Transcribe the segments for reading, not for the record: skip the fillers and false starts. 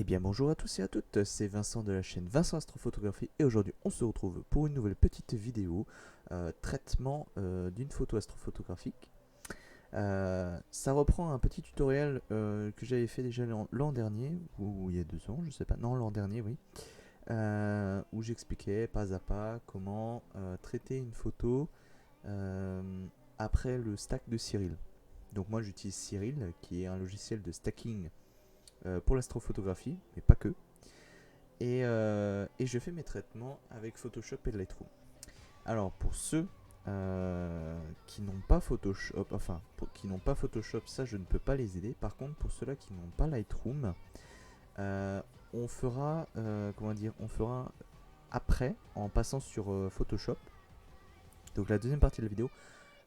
Eh bien bonjour à tous et à toutes, c'est Vincent de la chaîne Vincent Astrophotographie et aujourd'hui on se retrouve pour une nouvelle petite vidéo traitement d'une photo astrophotographique. Ça reprend un petit tutoriel que j'avais fait déjà l'an dernier, ou il y a 2 ans, je sais pas, non l'an dernier oui, où j'expliquais pas à pas comment traiter une photo euh, après le stack de Cyril. Donc moi j'utilise Cyril qui est un logiciel de stacking pour l'astrophotographie, mais pas que. Et je fais mes traitements avec Photoshop et Lightroom. Alors pour ceux qui n'ont pas Photoshop, qui n'ont pas Photoshop, ça je ne peux pas les aider. Par contre pour ceux-là qui n'ont pas Lightroom, on fera, on fera après en passant sur Photoshop. Donc la deuxième partie de la vidéo,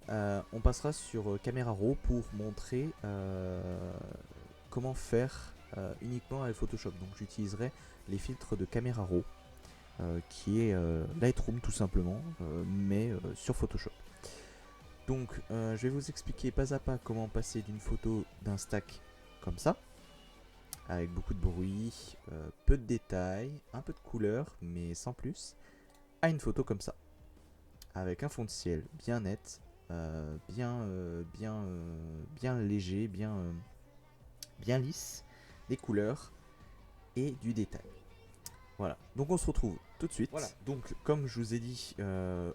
on passera sur Camera Raw pour montrer comment faire uniquement avec Photoshop. Donc j'utiliserai les filtres de Camera Raw, qui est Lightroom tout simplement, mais sur Photoshop. Donc je vais vous expliquer pas à pas comment passer d'une photo d'un stack comme ça, avec beaucoup de bruit, peu de détails, un peu de couleur, mais sans plus, à une photo comme ça, avec un fond de ciel bien net, bien léger, bien lisse, des couleurs et du détail. Voilà, donc on se retrouve tout de suite. Voilà, donc comme je vous ai dit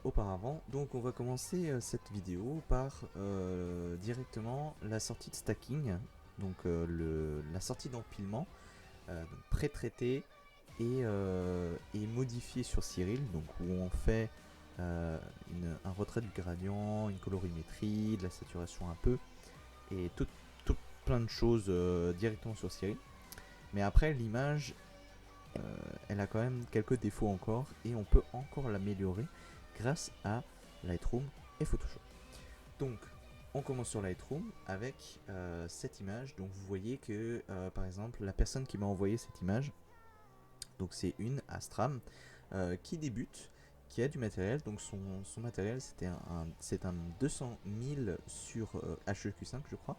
auparavant, donc on va commencer cette vidéo par directement la sortie de stacking, donc la sortie d'empilement, pré-traité et modifié sur Cyril, donc où on fait un retrait du gradient, une colorimétrie, de la saturation un peu, et tout plein de choses directement sur Cyril. Mais après l'image elle a quand même quelques défauts encore et on peut encore l'améliorer grâce à Lightroom et Photoshop. Donc on commence sur Lightroom avec cette image. Donc vous voyez que par exemple la personne qui m'a envoyé cette image, donc c'est une Astram qui débute, qui a du matériel. Donc son matériel c'est un 200 000 sur HEQ5 je crois.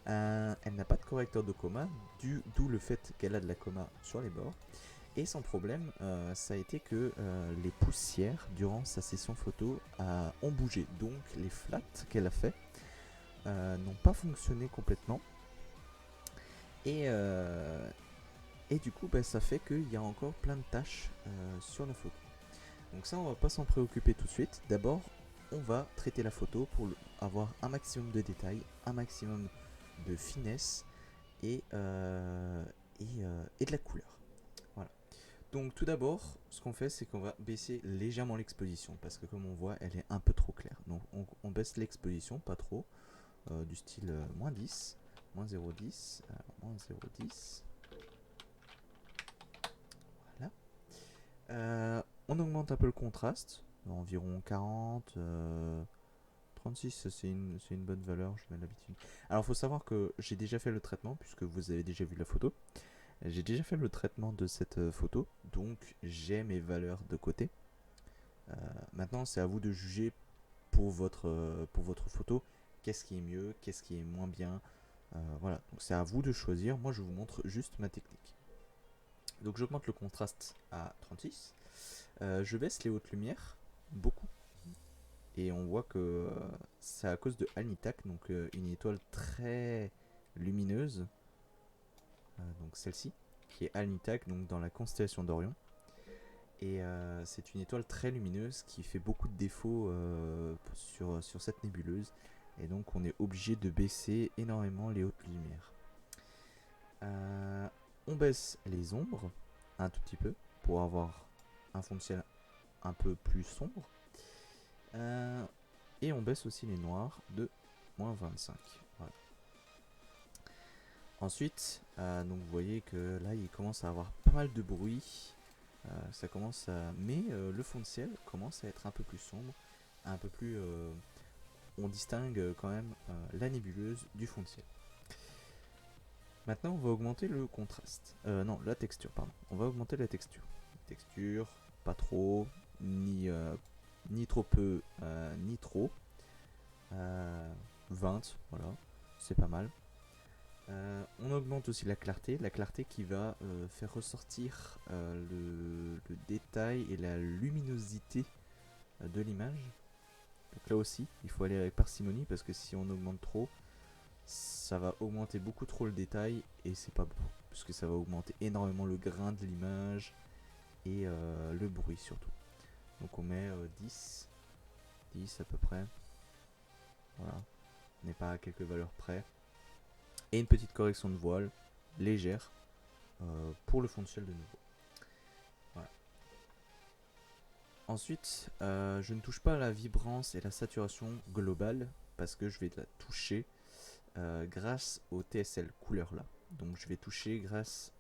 Elle n'a pas de correcteur de coma, d'où le fait qu'elle a de la coma sur les bords. Et son problème, ça a été que les poussières, durant sa session photo, ont bougé. Donc les flats qu'elle a fait n'ont pas fonctionné complètement. Et du coup, ça fait qu'il y a encore plein de tâches sur la photo. Donc ça, on va pas s'en préoccuper tout de suite. D'abord, on va traiter la photo pour avoir un maximum de détails, un maximum de finesse et de la couleur. Voilà. Donc tout d'abord, ce qu'on fait, c'est qu'on va baisser légèrement l'exposition, parce que comme on voit, elle est un peu trop claire. Donc on baisse l'exposition, pas trop, du style moins 10, moins 0,10, moins 0,10. Voilà. On augmente un peu le contraste, environ 40, 36, c'est une bonne valeur, je mets l'habitude. Alors il faut savoir que j'ai déjà fait le traitement, puisque vous avez déjà vu la photo. J'ai déjà fait le traitement de cette photo, donc j'ai mes valeurs de côté. Maintenant, c'est à vous de juger pour votre photo qu'est-ce qui est mieux, qu'est-ce qui est moins bien. Voilà, donc c'est à vous de choisir. Moi, je vous montre juste ma technique. Donc, j'augmente le contraste à 36. Je baisse les hautes lumières beaucoup. Et on voit que c'est à cause de Alnitak, donc une étoile très lumineuse. Donc celle-ci, qui est Alnitak, donc dans la constellation d'Orion. Et c'est une étoile très lumineuse qui fait beaucoup de défauts sur cette nébuleuse. Et donc on est obligé de baisser énormément les hautes lumières. On baisse les ombres un tout petit peu pour avoir un fond de ciel un peu plus sombre. Et on baisse aussi les noirs de moins 25. Voilà. Ensuite, donc vous voyez que là il commence à avoir pas mal de bruit. Ça commence à... Mais le fond de ciel commence à être un peu plus sombre, un peu plus... on distingue quand même la nébuleuse du fond de ciel. Maintenant, on va augmenter le contraste. Non, la texture, pardon. On va augmenter la texture. Texture, pas trop, ni trop peu, ni trop. 20, voilà, c'est pas mal. On augmente aussi la clarté qui va faire ressortir le détail et la luminosité de l'image. Donc là aussi, il faut aller avec parcimonie parce que si on augmente trop, ça va augmenter beaucoup trop le détail et c'est pas beau. Parce que ça va augmenter énormément le grain de l'image et le bruit surtout. Donc on met 10 à peu près. Voilà, on n'est pas à quelques valeurs près. Et une petite correction de voile légère pour le fond de ciel de nouveau. Voilà. Ensuite, je ne touche pas à la vibrance et la saturation globale parce que je vais la toucher grâce au TSL couleur là. Donc je vais toucher grâce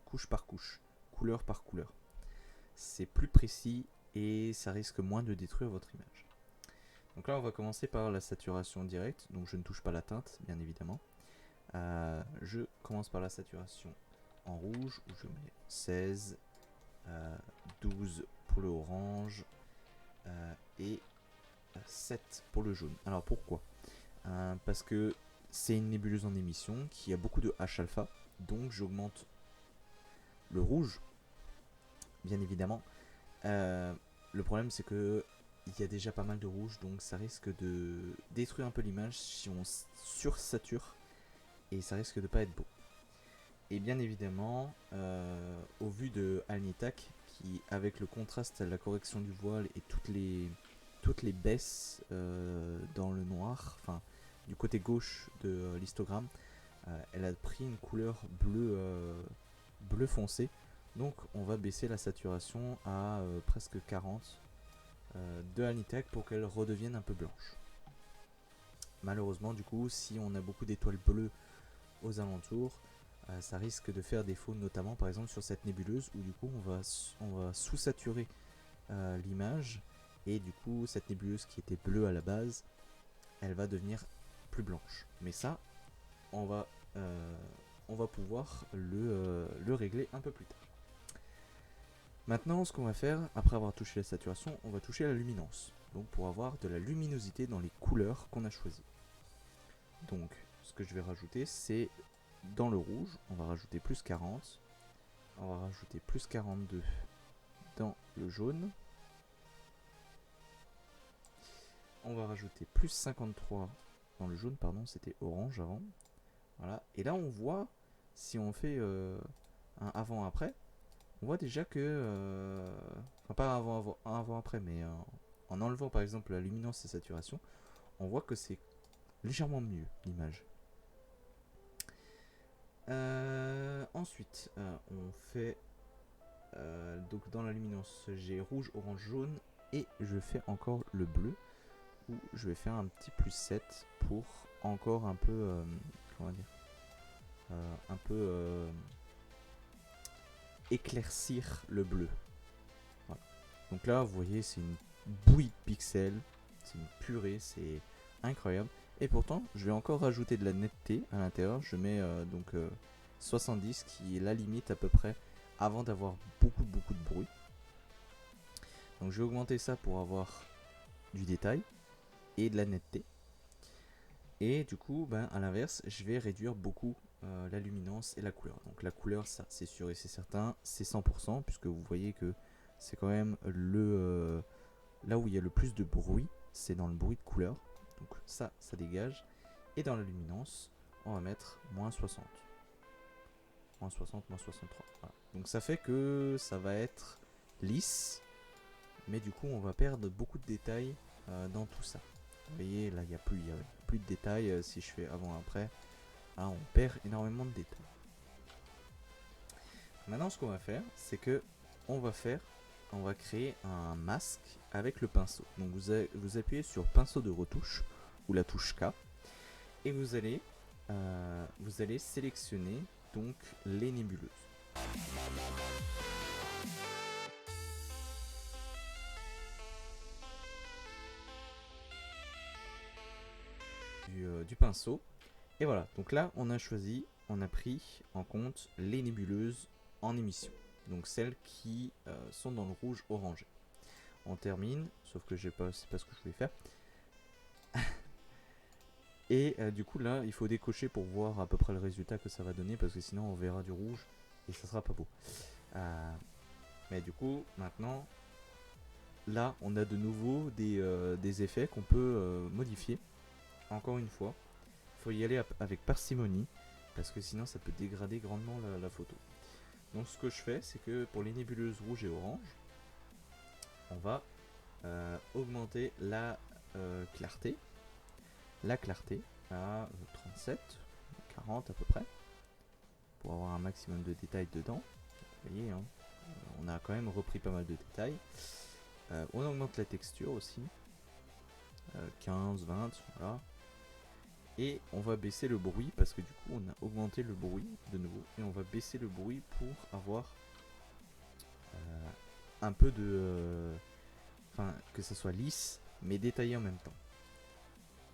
couche par couche, couleur par couleur. C'est plus précis et ça risque moins de détruire votre image. Donc là on va commencer par la saturation directe, donc je ne touche pas la teinte bien évidemment. Je commence par la saturation en rouge où je mets 16, 12 pour le orange et 7 pour le jaune. Alors pourquoi parce que c'est une nébuleuse en émission qui a beaucoup de H alpha, donc j'augmente le rouge bien évidemment. Le problème c'est que il y a déjà pas mal de rouge, donc ça risque de détruire un peu l'image si on sursature et ça risque de pas être beau. Et bien évidemment, au vu de Alnitak, qui avec le contraste, la correction du voile et toutes les baisses dans le noir, enfin du côté gauche de l'histogramme, elle a pris une couleur bleu foncé. Donc on va baisser la saturation à presque 40 de Alnitak pour qu'elle redevienne un peu blanche. Malheureusement du coup, si on a beaucoup d'étoiles bleues aux alentours, ça risque de faire défaut, notamment par exemple sur cette nébuleuse où du coup on va sous-saturer l'image et du coup cette nébuleuse qui était bleue à la base, elle va devenir plus blanche. Mais ça, on va pouvoir le régler un peu plus tard. Maintenant, ce qu'on va faire, après avoir touché la saturation, on va toucher la luminance. Donc pour avoir de la luminosité dans les couleurs qu'on a choisies. Donc ce que je vais rajouter, c'est dans le rouge, on va rajouter plus 40. On va rajouter plus 42 dans le jaune. On va rajouter plus 53 dans le jaune, pardon, c'était orange avant. Voilà. Et là, on voit, si on fait un avant-après, on voit déjà que... enfin, pas avant-après, mais en enlevant par exemple la luminance et saturation, on voit que c'est légèrement mieux l'image. Ensuite, on fait donc dans la luminance, j'ai rouge, orange, jaune et je fais encore le bleu où je vais faire un petit plus 7 pour encore un peu comment dire un peu éclaircir le bleu. Voilà. Donc là, vous voyez, c'est une bouillie de pixels, c'est une purée, c'est incroyable. Et pourtant, je vais encore rajouter de la netteté à l'intérieur. Je mets 70 qui est la limite à peu près avant d'avoir beaucoup de bruit. Donc je vais augmenter ça pour avoir du détail et de la netteté. Et du coup, à l'inverse, je vais réduire beaucoup la luminance et la couleur. Donc la couleur, ça c'est sûr et c'est certain, c'est 100%, puisque vous voyez que c'est quand même là où il y a le plus de bruit, c'est dans le bruit de couleur. Donc ça dégage. Et dans la luminance, on va mettre moins 60. Moins 60, moins 63. Voilà. Donc ça fait que ça va être lisse, mais du coup on va perdre beaucoup de détails dans tout ça. Vous voyez, là il n'y a plus de détails. Si je fais avant-après, là on perd énormément de détails. Maintenant ce qu'on va faire, c'est que on va créer un masque avec le pinceau. Donc vous appuyez sur pinceau de retouche ou la touche K et vous allez sélectionner donc les nébuleuses. Du pinceau. Et voilà, donc là on a pris en compte les nébuleuses en émission. Donc celles qui sont dans le rouge orangé. On termine, sauf que c'est pas ce que je voulais faire. Et du coup là il faut décocher pour voir à peu près le résultat que ça va donner, parce que sinon on verra du rouge et ça sera pas beau. Mais du coup maintenant là on a de nouveau des effets qu'on peut modifier. Encore une fois, il faut y aller avec parcimonie, parce que sinon ça peut dégrader grandement la photo. Donc ce que je fais, c'est que pour les nébuleuses rouges et orange, on va augmenter la clarté. La clarté à 37, 40 à peu près, pour avoir un maximum de détails dedans. Vous voyez, hein, on a quand même repris pas mal de détails. On augmente la texture aussi, 15, 20, voilà. Et on va baisser le bruit, parce que du coup on a augmenté le bruit de nouveau, et on va baisser le bruit pour avoir un peu de... Enfin, que ça soit lisse, mais détaillé en même temps.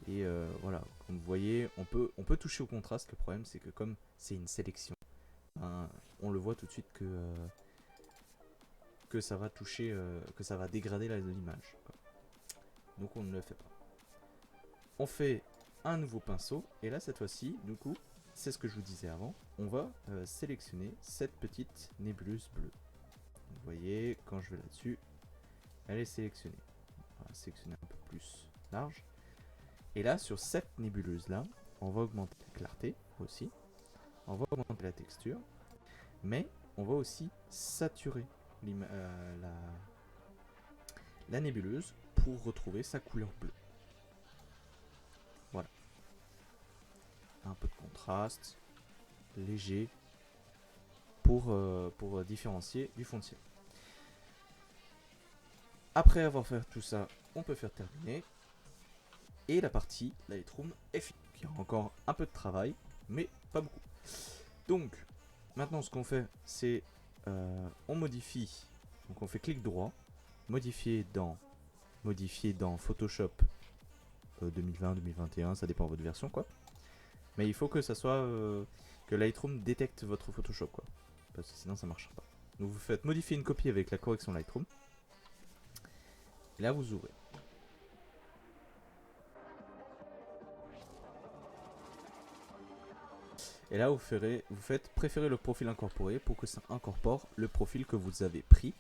Et voilà, comme vous voyez, on peut toucher au contraste. Le problème, c'est que comme c'est une sélection, ben, on le voit tout de suite que ça va toucher, que ça va dégrader l'image. Donc on ne le fait pas. On fait un nouveau pinceau, et là, cette fois-ci, du coup, c'est ce que je vous disais avant, on va sélectionner cette petite nébuleuse bleue. Vous voyez, quand je vais là-dessus, elle est sélectionnée. On va sélectionner un peu plus large. Et là, sur cette nébuleuse-là, on va augmenter la clarté aussi. On va augmenter la texture. Mais on va aussi saturer la nébuleuse pour retrouver sa couleur bleue. Voilà. Un peu de contraste, léger, pour différencier du fond de ciel. Après avoir fait tout ça, on peut faire terminer. Et la partie Lightroom est finie. Il y a encore un peu de travail, mais pas beaucoup. Donc, maintenant ce qu'on fait, c'est on modifie. Donc on fait clic droit, modifier dans Photoshop 2020-2021, ça dépend de votre version quoi. Mais il faut que ça soit que Lightroom détecte votre Photoshop quoi, parce que sinon ça marchera pas. Donc vous faites modifier une copie avec la correction Lightroom. Et là vous ouvrez. Et là vous faites préférer le profil incorporé pour que ça incorpore le profil que vous avez pris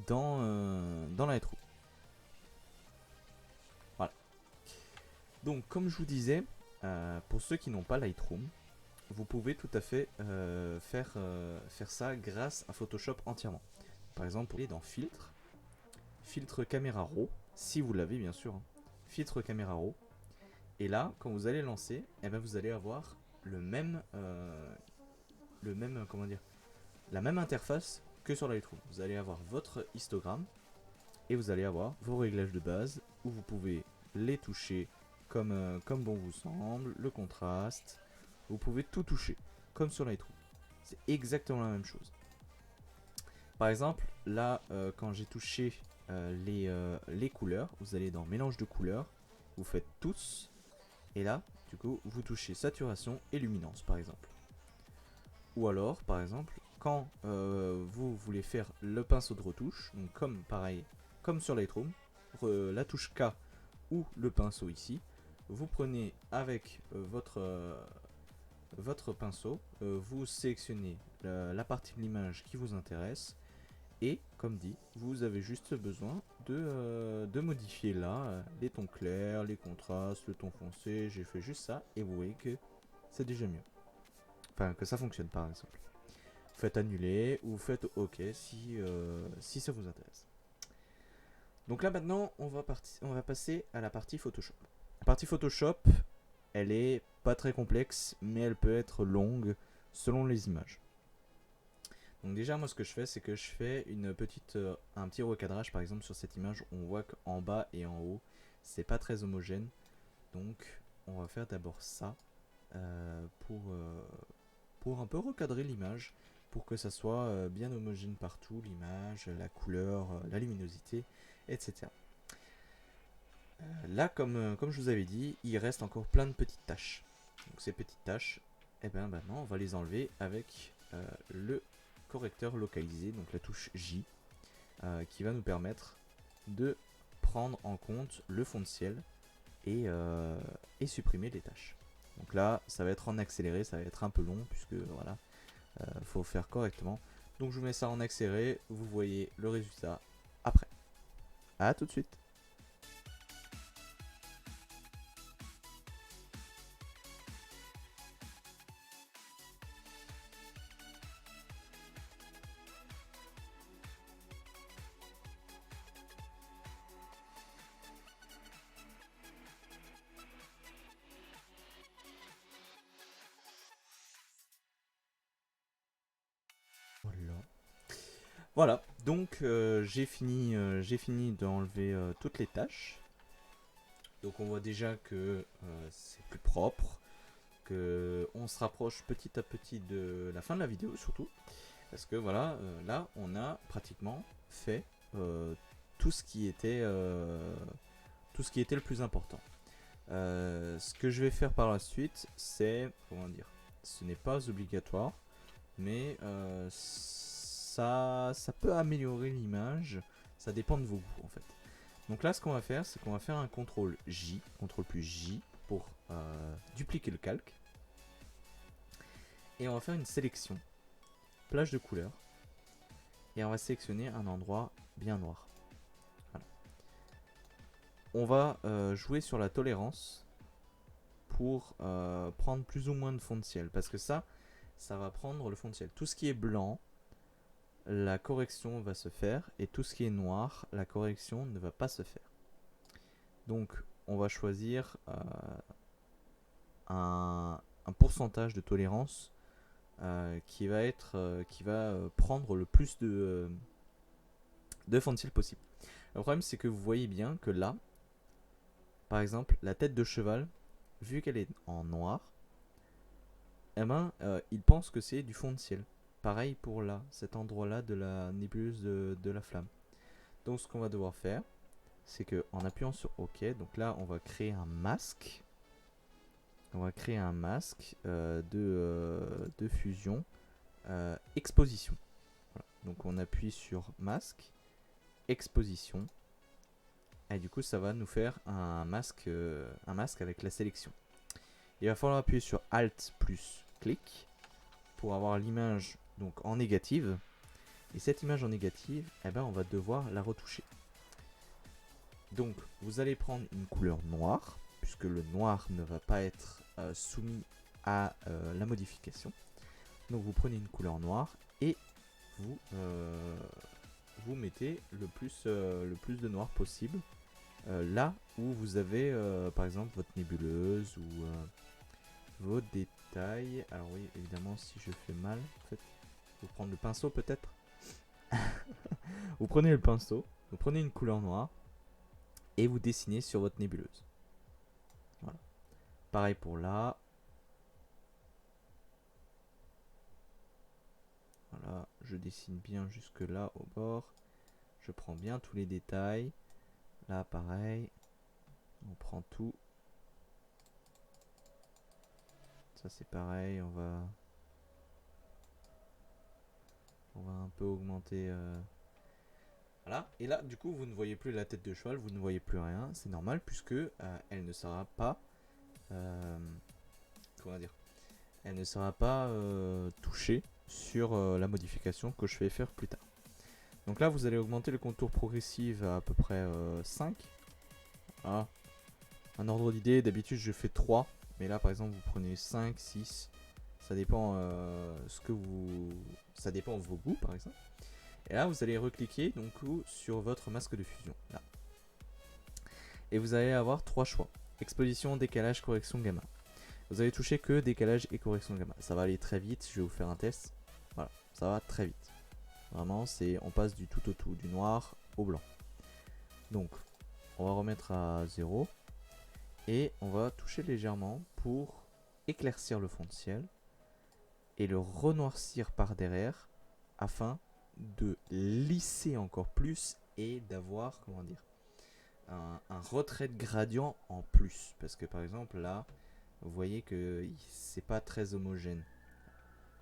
dans Lightroom. Voilà. Donc comme je vous disais, pour ceux qui n'ont pas Lightroom, vous pouvez tout à fait faire ça grâce à Photoshop entièrement. Par exemple, vous allez dans filtre caméra raw, si vous l'avez bien sûr, hein. Filtre caméra raw. Et là, quand vous allez lancer, eh ben, vous allez avoir la même interface que sur Lightroom. Vous allez avoir votre histogramme et vous allez avoir vos réglages de base où vous pouvez les toucher comme bon vous semble, le contraste. Vous pouvez tout toucher, comme sur Lightroom. C'est exactement la même chose. Par exemple, là, quand j'ai touché les couleurs, vous allez dans mélange de couleurs, vous faites tous, et là, du coup, vous touchez saturation et luminance, par exemple. Ou alors, par exemple, quand vous voulez faire le pinceau de retouche, donc comme pareil, comme sur Lightroom, la touche K ou le pinceau ici, vous prenez avec votre pinceau, vous sélectionnez la partie de l'image qui vous intéresse et comme dit, vous avez juste besoin de modifier là les tons clairs, les contrastes, le ton foncé. J'ai fait juste ça et vous voyez que c'est déjà mieux. Enfin, que ça fonctionne par exemple. Vous faites annuler ou vous faites OK si ça vous intéresse. Donc là maintenant, on va passer à la partie Photoshop. La partie Photoshop, elle est pas très complexe, mais elle peut être longue selon les images. Donc déjà moi ce que je fais, c'est que je fais un petit recadrage. Par exemple sur cette image, on voit qu'en bas et en haut, c'est pas très homogène. Donc on va faire d'abord ça pour un peu recadrer l'image, pour que ça soit bien homogène partout, l'image, la couleur, la luminosité, etc. Là, comme je vous avais dit, il reste encore plein de petites tâches. Donc ces petites tâches, eh ben maintenant on va les enlever avec le correcteur localisé, donc la touche J, qui va nous permettre de prendre en compte le fond de ciel et supprimer les tâches. Donc là, ça va être en accéléré, ça va être un peu long puisque voilà, faut faire correctement. Donc je vous mets ça en accéléré, vous voyez le résultat après. A tout de suite. Voilà, donc j'ai fini d'enlever toutes les tâches. Donc on voit déjà que c'est plus propre, que on se rapproche petit à petit de la fin de la vidéo surtout. Parce que voilà, là on a pratiquement fait euh, tout ce qui était le plus important. Ce que je vais faire par la suite, c'est, comment dire, ce n'est pas obligatoire, mais ça peut améliorer l'image, ça dépend de vos goûts en fait. Donc là, ce qu'on va faire, c'est qu'on va faire un CTRL J, CTRL plus J, pour dupliquer le calque. Et on va faire une sélection, plage de couleurs, et on va sélectionner un endroit bien noir. Voilà. On va jouer sur la tolérance pour prendre plus ou moins de fond de ciel, parce que ça va prendre le fond de ciel. Tout ce qui est blanc, la correction va se faire, et tout ce qui est noir, la correction ne va pas se faire. Donc on va choisir un pourcentage de tolérance qui va prendre le plus de fond de ciel possible. Le problème, c'est que vous voyez bien que là, par exemple, la tête de cheval, vu qu'elle est en noir, eh ben, il pense que c'est du fond de ciel. Pareil pour là, cet endroit-là de la nébuleuse de la flamme. Donc ce qu'on va devoir faire, c'est que en appuyant sur OK, donc là on va créer un masque. On va créer un masque de fusion exposition. Voilà. Donc on appuie sur masque, exposition. Et du coup ça va nous faire un masque avec la sélection. Il va falloir appuyer sur Alt plus clic pour avoir l'image donc en négative. Et cette image en négative, eh ben, on va devoir la retoucher. Donc vous allez prendre une couleur noire, puisque le noir ne va pas être soumis à la modification. Donc vous prenez une couleur noire et vous mettez le plus de noir possible là où vous avez par exemple votre nébuleuse ou vos détails. Alors oui, évidemment, si je fais mal, en fait, vous prendre le pinceau peut-être. Vous prenez le pinceau, vous prenez une couleur noire et vous dessinez sur votre nébuleuse. Voilà. Pareil pour là. Voilà, je dessine bien jusque là au bord. Je prends bien tous les détails. Là, pareil. On prend tout. Ça, c'est pareil. On va un peu augmenter. Voilà. Et là, du coup, vous ne voyez plus la tête de cheval. Vous ne voyez plus rien. C'est normal puisque elle ne sera pas. Comment dire, elle ne sera pas touchée sur la modification que je vais faire plus tard. Donc là, vous allez augmenter le contour progressif à peu près 5. Voilà. Un ordre d'idée, d'habitude je fais 3. Mais là, par exemple, vous prenez 5, 6. Ça dépend ça dépend de vos goûts, par exemple. Et là, vous allez recliquer donc sur votre masque de fusion. Là. Et vous allez avoir 3 choix. Exposition, décalage, correction, gamma. Vous allez toucher que décalage et correction gamma. Ça va aller très vite, je vais vous faire un test. Voilà, ça va très vite. Vraiment, on passe du tout au tout, du noir au blanc. Donc, on va remettre à 0. Et on va toucher légèrement pour éclaircir le fond de ciel. Et le renoircir par derrière afin de lisser encore plus et d'avoir, comment dire, un retrait de gradient en plus. Parce que par exemple là, vous voyez que c'est pas très homogène.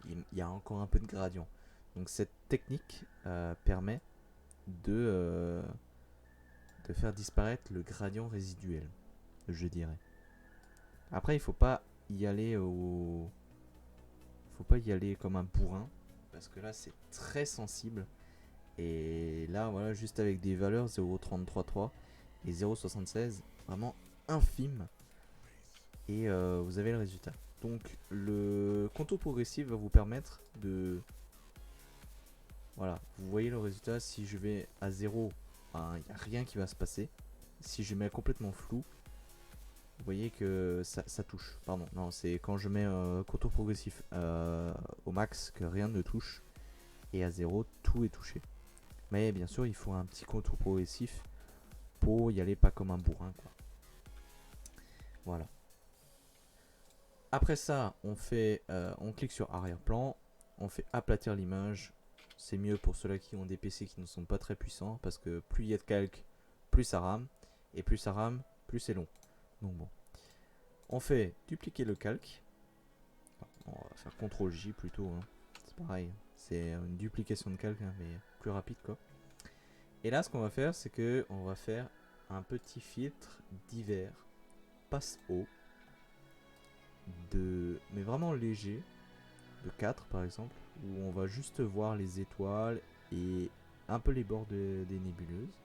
Il y a encore un peu de gradient. Donc cette technique permet de faire disparaître le gradient résiduel. je dirais. Après, il faut pas y aller au... Faut pas y aller comme un bourrin, parce que là, c'est très sensible. Et là, voilà, juste avec des valeurs 0,333 et 0,76, vraiment infime. Et vous avez le résultat. Donc, le contour progressif va vous permettre de... Voilà, vous voyez le résultat. Si je vais à 0, il n'y a rien qui va se passer. Si je mets complètement flou, vous voyez que ça touche. Pardon, non, c'est quand je mets contour progressif au max que rien ne touche. Et à 0, tout est touché. Mais bien sûr, il faut un petit contour progressif pour y aller pas comme un bourrin, quoi. Voilà. Après ça, on clique sur arrière-plan, on fait aplatir l'image. C'est mieux pour ceux-là qui ont des PC qui ne sont pas très puissants, parce que plus il y a de calque, plus ça rame, et plus ça rame, plus c'est long. Donc bon, on fait dupliquer le calque. On va faire CTRL J plutôt, hein. C'est pareil, c'est une duplication de calque, hein, mais plus rapide, quoi. Et là, ce qu'on va faire, c'est que on va faire un petit filtre d'hiver passe haut, mais vraiment léger, de 4 par exemple, où on va juste voir les étoiles et un peu les bords des nébuleuses.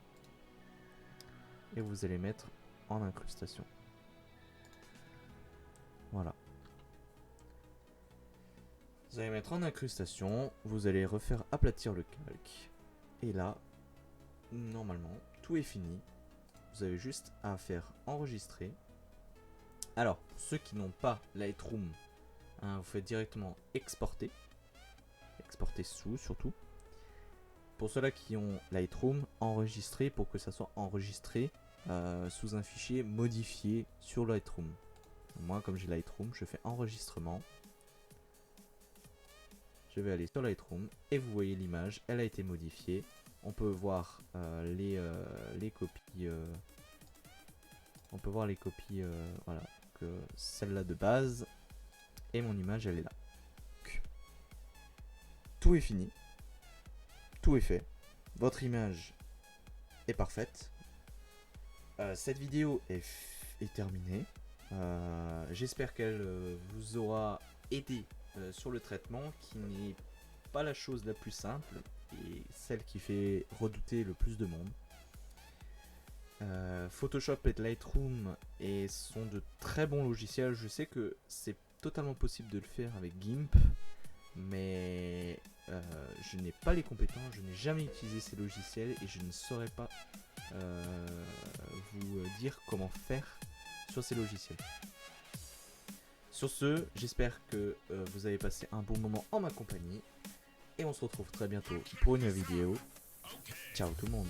Et vous allez mettre en incrustation. Voilà. Vous allez mettre en incrustation, vous allez refaire aplatir le calque. Et là, normalement, tout est fini. Vous avez juste à faire enregistrer. Alors, pour ceux qui n'ont pas Lightroom, hein, vous faites directement exporter. Exporter sous surtout. Pour ceux-là qui ont Lightroom, enregistrer pour que ça soit enregistré sous un fichier modifié sur Lightroom. Moi, comme j'ai Lightroom, je fais enregistrement. Je vais aller sur Lightroom et vous voyez l'image, elle a été modifiée. On peut voir les copies. On peut voir les copies, voilà, que celle-là de base et mon image, elle est là. Donc, tout est fini, tout est fait. Votre image est parfaite. Cette vidéo est terminée. J'espère qu'elle vous aura aidé sur le traitement, qui n'est pas la chose la plus simple et celle qui fait redouter le plus de monde. Photoshop et Lightroom sont de très bons logiciels. Je sais que c'est totalement possible de le faire avec GIMP, mais je n'ai pas les compétences, je n'ai jamais utilisé ces logiciels et je ne saurais pas vous dire comment faire sur ces logiciels. Sur ce, j'espère que vous avez passé un bon moment en ma compagnie et on se retrouve très bientôt pour une nouvelle vidéo. Ciao tout le monde.